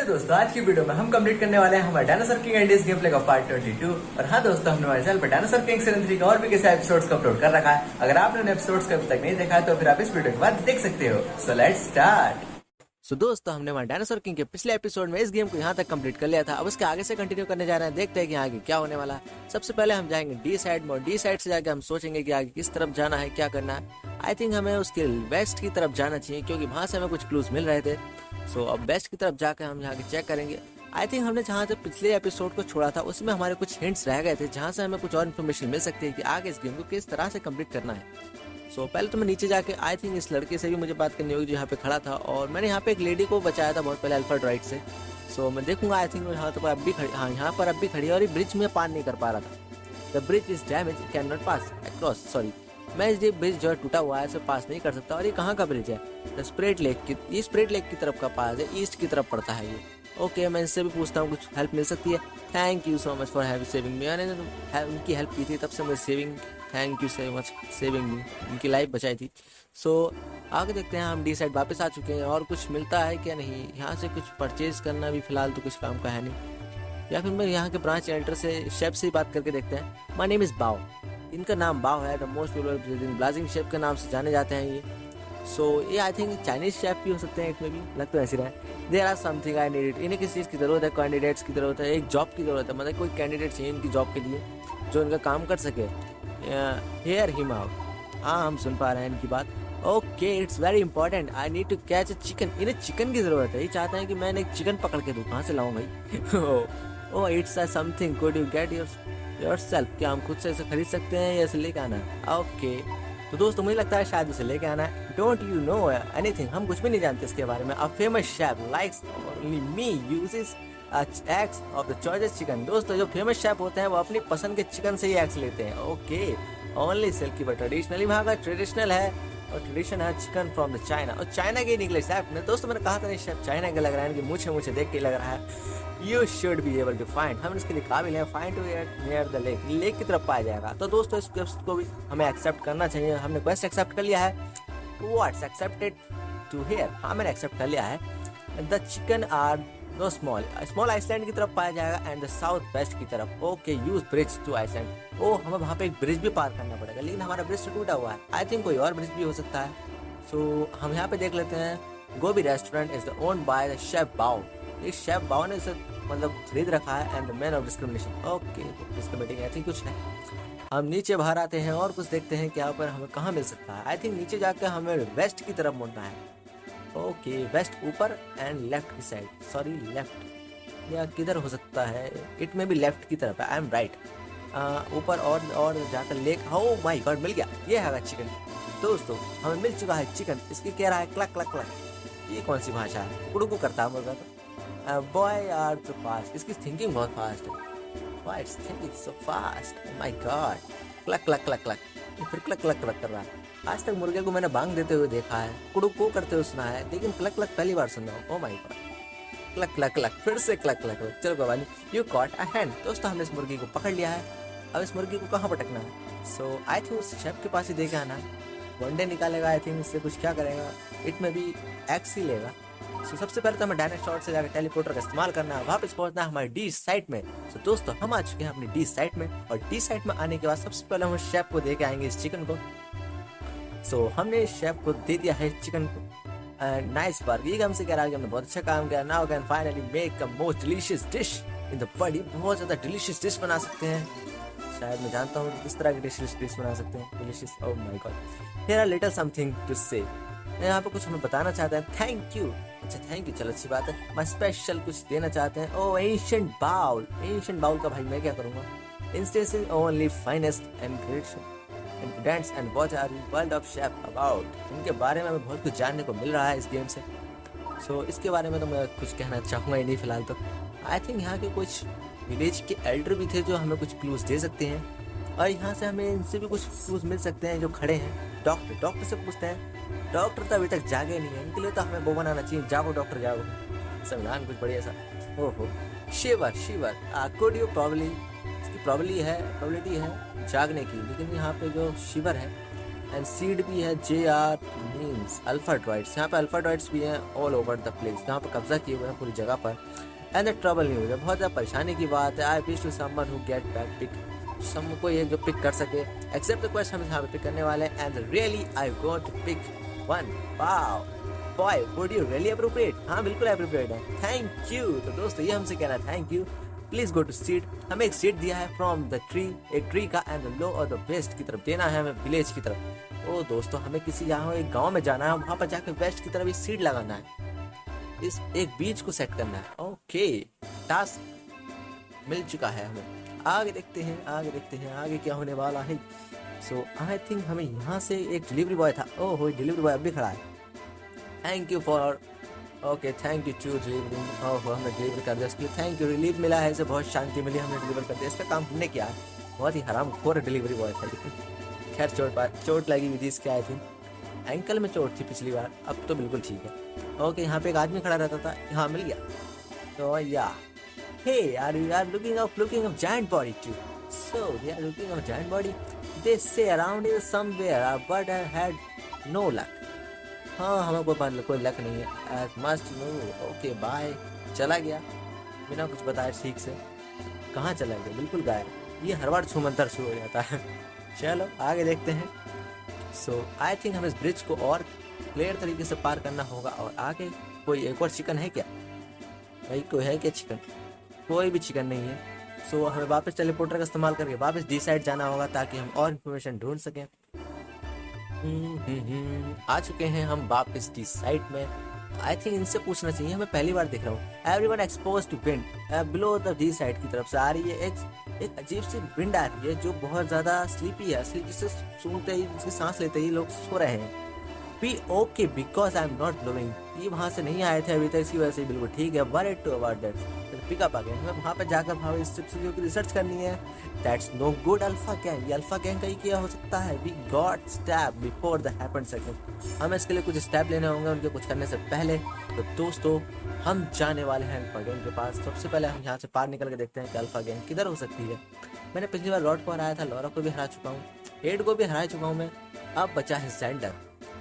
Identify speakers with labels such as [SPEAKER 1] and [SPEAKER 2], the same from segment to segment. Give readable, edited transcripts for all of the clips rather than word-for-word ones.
[SPEAKER 1] Hello दोस्तों, आज की वीडियो में हम कंप्लीट करने वाले हैं हमारे dinosaur king Indians game play का पार्ट 22। और हाँ दोस्तों, हमने हमारे चैनल पर डायनासोर किंग सीजन 3 का और भी किसी एपिसोड्स को अपलोड कर रखा है। अगर आपने उन एपिसोड्स को अभी तक नहीं देखा है तो फिर आप इस वीडियो के बाद देख सकते हो। So let's start. सो दोस्तों, हमने हमारे डायनासोर किंग के पिछले एपिसोड में इस गेम को यहाँ तक कंप्लीट कर लिया था। अब उसके आगे से कंटिन्यू करने जा रहे हैं, देखते हैं कि आगे क्या होने वाला है। सबसे पहले हम जाएंगे डी साइड में, डी साइड से जाके हम सोचेंगे कि आगे किस तरफ जाना है, क्या करना है। आई थिंक हमें उसके वेस्ट की तरफ जाना चाहिए क्योंकि वहां से हमें कुछ क्लूज मिल रहे थे। सो अब वेस्ट की तरफ जाकर हम यहाँ चेक करेंगे। आई थिंक हमने जहाँ से पिछले एपिसोड को छोड़ा था उसमें हमारे कुछ हिंट्स रह गए थे जहाँ से हमें कुछ और इन्फॉर्मेशन मिल सकती है कि आगे इस गेम को किस तरह से कंप्लीट करना है। सो पहले तो मैं नीचे जाके आई थिंक इस लड़के से भी मुझे बात करनी होगी जो यहाँ पे खड़ा था, और मैंने यहाँ पे एक लेडी को बचाया था बहुत पहले अल्फर्ड राइट से। सो मैं देखूंगा, आई थिंक यहाँ तो अब भी खड़ी, हाँ यहाँ पर अब भी खड़ी है और ये ब्रिज में पार नहीं कर पा रहा था। The bridge is damage, can not pass across. Sorry, मैं ये ब्रिज जो है टूटा हुआ है, इसे पास नहीं कर सकता। और ये कहाँ का ब्रिज है? द स्प्रेड लेक की, ये स्प्रेड लेक की तरफ का पास है, ईस्ट की तरफ पड़ता है ये। ओके, मैं इससे भी पूछता हूँ, कुछ हेल्प मिल सकती है। Thank you so much for saving मी। मैंने उनकी हेल्प की थी, तब से मुझे saving, thank you so much saving मी, उनकी लाइफ बचाई थी। सो आगे देखते हैं, हम डी साइड वापस आ चुके हैं और कुछ मिलता है क्या नहीं। यहाँ से कुछ परचेज करना भी फिलहाल तो कुछ काम का है नहीं, या फिर मैं यहाँ के ब्रांच एल्टर से शेफ से ही बात करके देखते हैं। माय नेम इज बाओ, इनका नाम बाओ है। द मोस्ट ब्लाजिंग शेफ के नाम से जाने जाते हैं ये। सो ये आई थिंक चाइनीज शेफ भी हो सकते हैं, इसमें भी लग तो ऐसी रहा है। There are something I need, इन्हें किस चीज़ की ज़रूरत है? कैंडिडेट्स की ज़रूरत है, एक जॉब की ज़रूरत है, मतलब कोई कैंडिडेट चाहिए इनकी जॉब के लिए जो इनका काम कर सके। हेयर हिम आउट, हाँ हम सुन पा रहे हैं इनकी बात। Okay, it's very important, I need to catch a chicken. इन्हें चिकन की ज़रूरत है, ये चाहते हैं कि मैं एक चिकन पकड़ के दूँ। कहाँ से लाऊँ भाई? Oh it's a something, could you get yourself, क्या हम खुद से इसे खरीद सकते हैं या इसे लेके आना है? ओके, तो दोस्तों मुझे लगता है शायद उसे लेके आना है। डोंट यू नो एनीथिंग, हम कुछ भी नहीं जानते इसके बारे में। A famous chef likes only me uses eggs of the choices chicken. दोस्तों जो फेमस शेफ होते हैं वो अपनी पसंद के चिकन से ही एग्स लेते हैं। Okay, only silky but traditionally, वहाँ का ट्रेडिशनल है और ट्रेडिशन है चिकन फ्रॉम द चाइना, और चाइना के निकले शेफ ने। दोस्तों मैंने कहा था नहीं, शेफ चाइना का लग रहा है कि मुझे देख के लग रहा है। You should be able to find, हम इसके लिए काबिल हैं। Find to near the lake, lake की तरफ पाया जाएगा। तो दोस्तों इस क्वेस्ट को भी हमें एक्सेप्ट करना चाहिए। हमने क्वेस्ट एक्सेप्ट कर लिया है। व्हाट्स एक्सेप्टेड टू हियर, हाँ मैंने एक्सेप्ट कर लिया है। The chicken are no small, small island की तरफ पाया जाएगा एंड द साउथ वेस्ट की तरफ। Okay, use bridge to island. ओ हमें वहाँ पे एक ब्रिज भी पार करना पड़ेगा, लेकिन हमारा ब्रिज तो टूटा हुआ है। आई थिंक कोई और ब्रिज भी हो सकता है। सो हम यहाँ पे देख लेते हैं। Gobi restaurant is owned by the chef Bao, इस शेफ बाओ ने इसे मतलब खरीद रखा है। And the man of discrimination, okay discriminating I think कुछ है। हम नीचे बाहर आते हैं और कुछ देखते हैं क्या पर हमें कहाँ मिल सकता है। आई थिंक नीचे जाकर हमें वेस्ट की तरफ मुड़ना है। ओके, वेस्ट ऊपर एंड लेफ्ट की साइड, सॉरी लेफ्ट या किधर हो सकता है? इट में भी लेफ्ट की तरफ है, आई एम राइट। ऊपर और जाकर लेक। ओ माय गॉड, मिल गया, ये है चिकन। दोस्तों हमें मिल चुका है चिकन। इसकी कह रहा है क्लक क्लक क्लक, ये कौन सी भाषा है? कुड़ू करता है मुर्गा तो। बॉय आर सो फास्ट, इसकी थिंकिंग बहुत फास्ट है। Why it's thinking so fast, oh my God. Clock clock clock clock, ये फिर क्लक क्लक क्लक कर रहा है। आज तक मुर्गे को मैंने बांग देते हुए देखा है, कुड़ू को करते हुए सुना है, लेकिन क्लक क्लक पहली बार सुन रहा हूँ। ओह my God, clock clock clock, फिर से क्लक क्लक क्लक। चलो गवानी, यू कॉट अ हैंड। दोस्तों हमने इस मुर्गी को पकड़ लिया है। अब इस मुर्गी को कहाँ पटकना है? सो आई थिंक उस शेफ के पास ही देके आना है। वनडे निकालेगा आई थिंक, इससे कुछ क्या करेगा? इट में भी एक्स ही लेगा। सो सबसे पहले तो हमें डायनासोर से जाकर टेलीपोर्टर का इस्तेमाल करना है, वापस पहुंचना है हमारे डी साइट में। सो दोस्तों हम आ चुके हैं अपनी डी साइट में, और डी साइट में आने के बाद सबसे पहले हम शेफ को दे के आएंगे इस चिकन को। सो हमने शेफ को दे दिया है चिकन को। नाइस वर्क, ये हमसे कह रहा है कि हमने बहुत अच्छा काम किया। Now can finally make a most delicious dish in the world. बहुत ज़्यादा डिलीशियस डिश बना सकते हैं, शायद मैं जानता हूँ किस तरह की डिलीशियस डिश बना सकते हैं। Delicious, oh my God. Here are little something to say, यहाँ पे कुछ हमें बताना चाहते हैं। थैंक यू, अच्छा थैंक यू, चलो अच्छी बात है। मैं स्पेशल कुछ देना चाहते हैं। Oh ancient bowl, ancient bowl का भाई मैं क्या करूँगा? Instance is only finest and ingredients and what are world of chef about. इनके बारे में हमें बहुत कुछ जानने को मिल रहा है इस गेम से। सो इसके बारे में तो मैं कुछ कहना चाहूँगा ही नहीं फिलहाल तो। आई थिंक यहाँ के कुछ विलेज के एल्डर भी थे जो हमें कुछ क्लूज दे सकते हैं, और यहाँ से हमें इनसे भी कुछ क्लूज मिल सकते हैं जो खड़े हैं। डॉक्टर से पूछते हैं। डॉक्टर तो अभी तक जागे नहीं है, इनके लिए तो हमें वो बनाना चाहिए, जागो डॉक्टर जागो, संविधान कुछ बढ़िया सा। ओहो, शिवर कुड यू प्रॉब्ली, इसकी प्रॉब्लिटी है जागने की, लेकिन यहाँ पे जो शिवर है एंड सीड भी है JR मीन्स अल्फा ड्रॉइड्स। यहाँ पे अल्फा ड्रॉइड्स भी हैं ऑल ओवर द प्लेस, यहाँ पे कब्जा किए हुए हैं पूरी जगह पर। एंड द ट्रबल न्यूज है, बहुत ज़्यादा परेशानी की बात है। I wish to someone who get back pick, सबको ये जो पिक कर सके। एक्सेप्ट द क्वेश्चन हम यहाँ पे पिक करने वाले हैं। And really I got to pick one. Wow boy would you really appropriate, हाँ बिल्कुल अप्रोप्रिएट है, थैंक यू। तो दोस्तों ये हमसे कहना thank you, please go to seed. हमें एक सीड दिया है फ्रॉम द ट्री, एक ट्री का, एंड द लो और द वेस्ट की तरफ देना है हमें, विलेज की तरफ। ओ दोस्तों हमें किसी यहाँ एक गांव में जाना है, वहां पर जाकर वेस्ट की तरफ एक सीड लगाना है, इस एक बीज को सेट करना है। ओके टास्क मिल चुका है हमें, आगे देखते हैं आगे क्या होने वाला है। सो आई थिंक हमें यहाँ से एक डिलीवरी बॉय था, ओह हो डिलीवरी बॉय अब भी खड़ा है। Thank you for okay thank you to delivery, oh हमने डिलीवरी कर दिया उसकी, थैंक यू। रिलीफ मिला है, इसे बहुत शांति मिली, हमने डिलीवर कर दिया। इस पर काम हमने किया है, बहुत ही हरामखोर डिलीवरी बॉय था लेकिन खैर चोट लगी हुई थी इसके, आई थिंक एंकल में चोट थी पिछली बार, अब तो बिल्कुल ठीक है। ओके यहाँ पे एक आदमी खड़ा रहता था, हाँ मिल गया। तो या hey are you are looking of giant body too, so they are looking of giant body, they say around is somewhere but I had no luck. हाँ हमें कोई लक नहीं है, मस्ट नो। ओके बाय, चला गया बिना कुछ बताए ठीक से, कहाँ चला गया, बिल्कुल गायब। ये हर बार छूमंतर शुरू हो जाता है। चलो आगे देखते हैं। सो आई थिंक हमें इस ब्रिज को और क्लियर तरीके से पार करना होगा। और आगे कोई एक और चिकन है क्या भाई, कोई है क्या चिकन, कोई भी चिकन नहीं है। सो हमें वापस टेलीपोर्टर का इस्तेमाल करके वापस डी साइड जाना होगा ताकि हम और इन्फॉर्मेशन ढूंढ सकें। आ चुके हैं हम वापस डी साइड में। आई थिंक इनसे पूछना चाहिए, मैं पहली बार देख रहा हूँ। Everyone expose to wind below the D side की तरफ से आ रही है एक अजीब सी विंड आ रही है जो बहुत ज्यादा स्लीपी है, जिससे सुनते ही जिसकी सांस लेते ही लोग सो रहे हैं। Be okay because I am not blowing, ये वहां से नहीं आए थे अभी तक, इसकी वजह से बिल्कुल ठीक है। Worried to about that, pickup आ गए, हमें वहां पे जाकर भाव इस चीजों की रिसर्च करनी है। That's no good alpha gang, ये अल्फा गैंग का ही क्या हो सकता है। We got stab before the happened second, हमें इसके लिए कुछ स्टेप लेने होंगे उनके कुछ करने से पहले। तो दोस्तों हम जाने वाले हैं अल्फा गैंग के पास। सबसे पहले हम यहाँ से पार निकल के देखते हैं कि अल्फा गैंग किधर हो सकती है। मैंने पिछली बार लॉर्ड को हराया था, लॉरा को भी हरा चुका हूँ, हेड को भी हरा चुका हूँ मैं, अब बचा है जेंडर।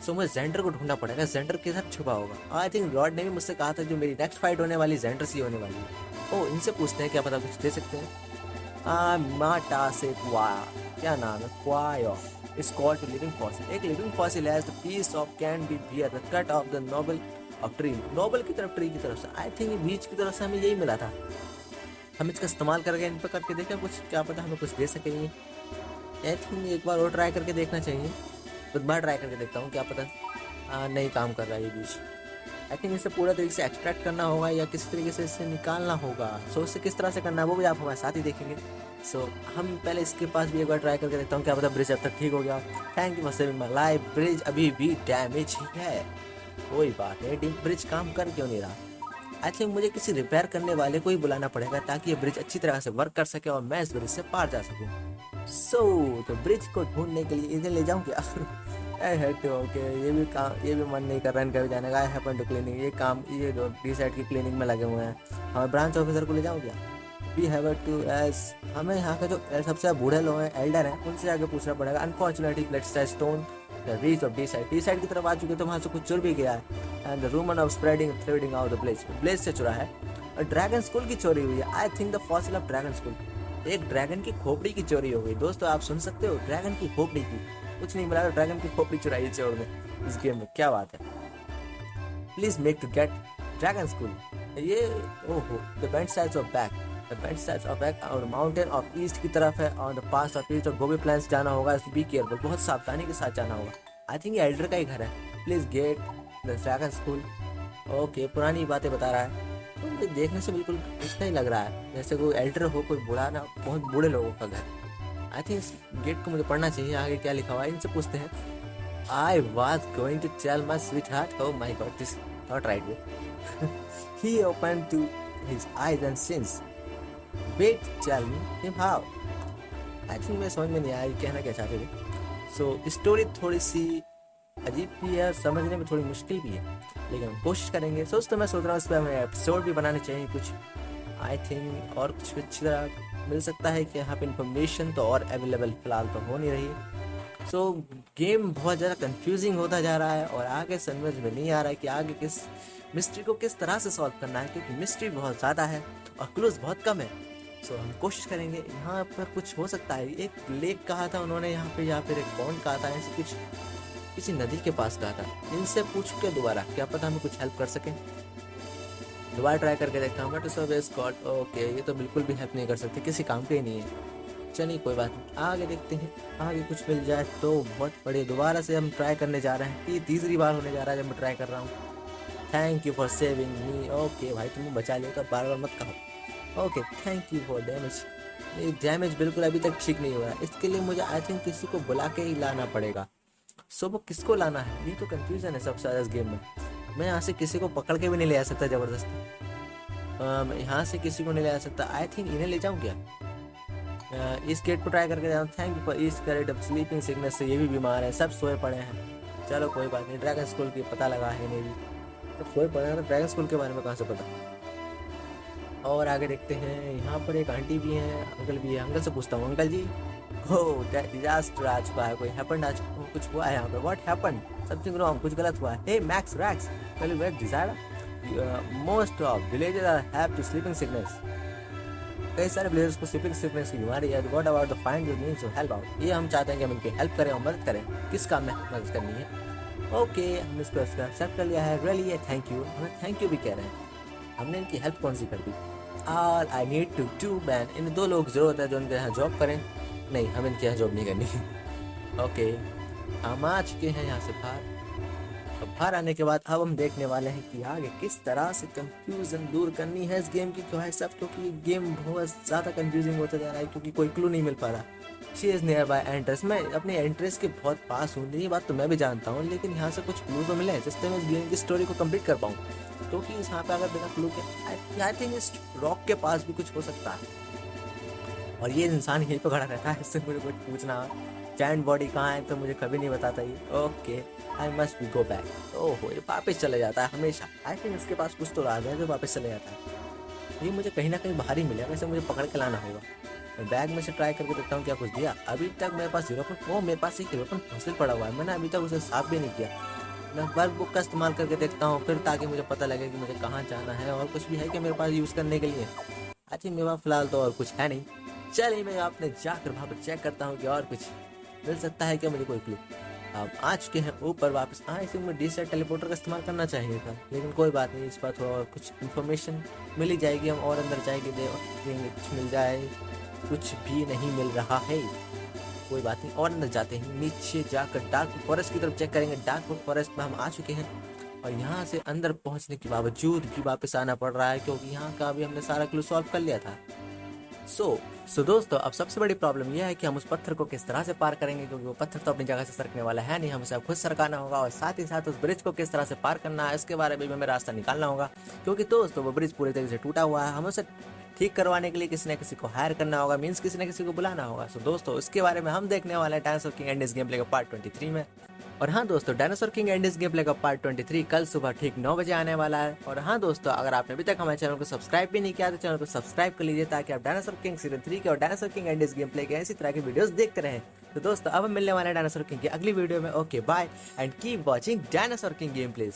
[SPEAKER 1] सो मुझे जेंडर को ढूंढना पड़ेगा, जेंडर किधर छुपा होगा। आई थिंक लॉर्ड ने भी मुझसे कहा था जो मेरी नेक्स्ट फाइट होने वाली जेंडर से होने वाली है। ओ इनसे पूछते हैं क्या पता कुछ दे सकते हैं। माटा से क्या नाम है, क्वायो इज कॉल्ड लिविंग फॉसिल। एक लिविंग फॉसिल है the piece of can be bear the cut of the noble of tree, noble की तरफ, ट्री की तरफ से। आई थिंक बीच की तरफ से हमें यही मिला था, हम इसका इस्तेमाल करके इन पर करके देखें कुछ, क्या पता हमें कुछ दे सकेंगे। आई थिंक एक बार और ट्राई करके देखना चाहिए, एक बार ट्राई करके देखता हूँ क्या पता नहीं काम कर रहा है ये बीज। आई थिंक इसे पूरा तरीके से एक्सट्रैक्ट करना होगा या किसी तरीके से इसे निकालना होगा। सो इसे किस तरह से करना है वो भी आप हमारे साथ ही देखेंगे। सो हम पहले इसके पास भी एक बार ट्राई करके देखता हूँ क्या पता ब्रिज अब तक ठीक हो गया। Thank you for saving my life. Bridge अभी भी डैमेज ही है, कोई बात नहीं, ब्रिज काम कर क्यों नहीं रहा। आई थिंक मुझे किसी रिपेयर करने वाले को ही बुलाना पड़ेगा ताकि ये ब्रिज अच्छी तरह से वर्क कर सके और मैं इस ब्रिज से पार जा सकूँ। तो ब्रिज को ढूंढने के लिए इन्हें ले जाऊँ क्या। ओके ये भी मन नहीं कर रहा है इनका भी जाने का। आई हैपन टू क्लीनिंग, ये काम ये जो डी साइड की क्लीनिंग में लगे हुए हैं। हमें ब्रांच ऑफिसर को ले जाऊँ क्या। वी हैव टू एस, हमें यहाँ के जो सबसे बूढ़े लोग हैं, एल्डर हैं, उनसे जाके पूछना पड़ेगा। Unfortunately let's stone the reach of D side की तरफ आ चुके तो वहाँ से कुछ चुर भी गया है। एंड द रूमन of spreading threading out the blaze से चुरा है। और ड्रैगन स्कूल की चोरी हुई है। I think the fossil of dragon school, एक ड्रैगन की खोपड़ी की चोरी हो गई। दोस्तों आप सुन सकते हो, ड्रैगन की खोपड़ी की, कुछ नहीं मिला तो ड्रैगन की खोपड़ी चुराई चोर ने इस गेम में, क्या बात है। Please make to get dragon school. ये ओहो the bent sides of back और माउंटेन ऑफ ईस्ट की तरफ है। और द पास ऑफ ईस्ट और गोबी प्लान्स जाना होगा, बी केयरफुल, बहुत सावधानी के साथ जाना होगा। आई थिंक ये एल्डर का ही घर है। Please get the dragon school. Okay पुरानी बातें बता रहा है, तो मुझे देखने से बिल्कुल इसका ही लग रहा है जैसे कोई एल्डर हो, कोई बूढ़ा ना, बहुत बूढ़े लोगों का घर। आई थिंक इस गेट को मुझे पढ़ना चाहिए, आगे क्या लिखा हुआ है इनसे पूछते हैं। I was going to tell my sweetheart, oh my God this not right way. He open to his eyes and since wait tell me him how. I think मैं समझ में नहीं आया कहना क्या चाहते थे। सो स्टोरी थोड़ी सी अजीब भी है, समझने में थोड़ी मुश्किल भी है, लेकिन हम कोशिश करेंगे। तो मैं सोच रहा हूँ इस पर हमें एपिसोड भी बनाने चाहिए कुछ। आई थिंक और कुछ अच्छी तरह मिल सकता है कि यहाँ पे इन्फॉर्मेशन तो और अवेलेबल फिलहाल तो हो नहीं रही। सो गेम बहुत ज़्यादा कंफ्यूजिंग होता जा रहा है और आगे समझ में नहीं आ रहा है कि आगे किस मिस्ट्री को किस तरह से सॉल्व करना है, क्योंकि मिस्ट्री बहुत ज़्यादा है और क्लूज बहुत कम है। सो हम कोशिश करेंगे। यहाँ पर कुछ हो सकता है, एक लेक कहा था उन्होंने, यहाँ पे या फिर एक पॉन्ड कहा था, ऐसे कुछ किसी नदी के पास कहा था। इनसे पूछ के दोबारा, क्या पता हमें कुछ हेल्प कर सके। दोबारा ट्राई करके देखता हूँ। बट स्कॉट ओके, ये तो बिल्कुल भी हेल्प नहीं कर सकते, किसी काम के ही नहीं है। चलिए कोई बात नहीं, आगे देखते हैं, आगे कुछ मिल जाए तो बहुत बढ़िया। दोबारा से हम ट्राई करने जा रहे हैं, ये तीसरी बार होने जा रहा है जब मैं ट्राई कर रहा हूँ। Thank you for saving me. Okay भाई, तुमने बचा लिया तो बार बार मत कहो। Okay, thank you for damage. ये डैमेज बिल्कुल अभी तक ठीक नहीं हुआ है, इसके लिए मुझे आई थिंक किसी को बुला के ही लाना पड़ेगा। सो वो किसको लाना है, ये तो कंफ्यूजन है सबसे ज़्यादा इस गेम में। मैं यहाँ से किसी को पकड़ के भी नहीं ले आ सकता ज़बरदस्ती। यहाँ से किसी को नहीं ले आ सकता। आई थिंक इन्हें ले जाऊँ क्या? इस गेट को ट्राई करके जाऊँ। थैंक यू फॉर इस करेक्ट ऑफ स्लीपिंग सिकनेस से, ये भी बीमार है, सब सोए पड़े हैं। चलो कोई बात नहीं, ड्रैगन स्कूल की पता लगा है इन्हें भी, तो सोए पड़े हैं तो ड्रैगन स्कूल के बारे में कहाँ से पता। और आगे देखते हैं, यहाँ पर एक आंटी भी है, अंकल भी है। अंकल से पूछता हूँ, अंकल जी हो डिजास्टर आ चुका है, कोई हैपेंड आज कुछ हुआ है यहाँ पे? What happened? समथिंग रॉन्ग, कुछ गलत हुआ है। Hey Max Rax, well wait desire most of villages have to sleeping sickness. कई सारे विलेजर्स को स्लीपिंग सिकनेस की बीमारी है। What about the find your means to help out? ये हम चाहते हैं कि हम इनकी हेल्प करें और मदद करें। किस काम में मदद करनी है? ओके, हमने इसको एक्सेप्ट कर लिया है। रियली थैंक यू, हमें थैंक यू भी कह रहे हैं। हमने इनकी हेल्प कौन सी कर दी? All I need to do man, इन 2 लोग जरूरत है जो इनके यहाँ जॉब करें। नहीं, हम इनके यहाँ जॉब नहीं करनी। ओके, हम आ चुके हैं यहाँ से बाहर। अब बाहर आने के बाद अब हम देखने वाले हैं कि आगे किस तरह से कंफ्यूजन दूर करनी है इस गेम की। क्यों है सब, क्योंकि गेम बहुत ज़्यादा कंफ्यूजिंग होता जा रहा है, क्योंकि कोई क्लू नहीं मिल पा रहा। She is near by entrance, मैं अपने एंट्रेंस के बहुत पास हूँ, ये बात तो मैं भी जानता हूँ, लेकिन यहाँ से कुछ क्लू तो मिले जिससे मैं इस गेम की स्टोरी को कंप्लीट कर पाऊँ। क्योंकि यहाँ पे अगर बिना क्लू के आई थिंक इस रॉक के पास भी कुछ हो सकता है, और ये इंसान यहीं पर खड़ा रहता है, इससे मुझे कुछ पूछना जैंट बॉडी कहाँ है तो मुझे कभी नहीं बताता ये। Okay, I must be go back. ओहो, ये वापस चले जाता है हमेशा। आई थिंक इसके पास कुछ तो राज है जो वापस चले जाता है। ये मुझे कहीं ना कहीं बाहर ही मिला, वैसे मुझे पकड़ के लाना होगा। मैं बैग में से ट्राई करके देखता हूँ क्या कुछ दिया। अभी तक मेरे पास 0 मेरे पास एक 0 फॉसिल पड़ा हुआ है, मैंने अभी तक उसे साफ भी नहीं किया। मैं वर्क बुक का इस्तेमाल करके देखता हूँ फिर, ताकि मुझे पता लगे कि मुझे कहाँ जाना है और कुछ भी है कि मेरे पास यूज़ करने के लिए। आई थिंक मेरे पास फिलहाल तो और कुछ है नहीं। चलिए मैं आपने जाकर वहाँ पर चेक करता हूँ कि और कुछ मिल सकता है क्या मुझे, कोई क्लू। अब आ चुके हैं ऊपर वापस। इसे मुझे डीसेट टेलीपोर्टर का इस्तेमाल करना चाहिए था, लेकिन कोई बात नहीं, इस पर थोड़ा और कुछ इन्फॉर्मेशन मिल ही जाएगी। हम और अंदर जाएंगे, देखेंगे कुछ मिल जाए। कुछ भी नहीं मिल रहा है, कोई बात नहीं, और अंदर जाते हैं। नीचे जाकर डार्क फॉरेस्ट की तरफ चेक करेंगे। डार्क फॉरेस्ट में हम आ चुके हैं और यहाँ से अंदर पहुँचने के बावजूद भी वापस आना पड़ रहा है, क्योंकि यहाँ का भी हमने सारा क्लू सॉल्व कर लिया था। सो दोस्तों, अब सबसे बड़ी प्रॉब्लम यह है कि हम उस पत्थर को किस तरह से पार करेंगे, क्योंकि वो पत्थर तो अपनी जगह से सरकने वाला है नहीं, हमें उसे खुद सरकाना होगा। और साथ ही साथ उस ब्रिज को किस तरह से पार करना है, इसके बारे में भी हमें रास्ता निकालना होगा, क्योंकि दोस्तों वो ब्रिज पूरी तरीके से टूटा हुआ है। हमें उसे ठीक करवाने के लिए किसी न किसी को हायर करना होगा, मीन्स किसी न किसी को बुलाना होगा। सो दोस्तों, इसके बारे में हम देखने वाले हैं dinosaur king and his game play का पार्ट 23 में। और हाँ दोस्तों, dinosaur king and his game play का पार्ट 23 कल सुबह ठीक 9 बजे आने वाला है। और हाँ दोस्तों, अगर आपने अभी तक हमारे चैनल को सब्सक्राइब भी नहीं किया तो चैनल को सब्सक्राइब कर लीजिए, ताकि आप डायनासोर किंग सीजन 3 के और dinosaur king and his game play के ऐसी तरह के वीडियोस देखते रहें। तो दोस्तों, अब हम मिलने वाले हैं डायनासोर किंग की अगली वीडियो में। Okay bye and keep watching dinosaur king game pledge.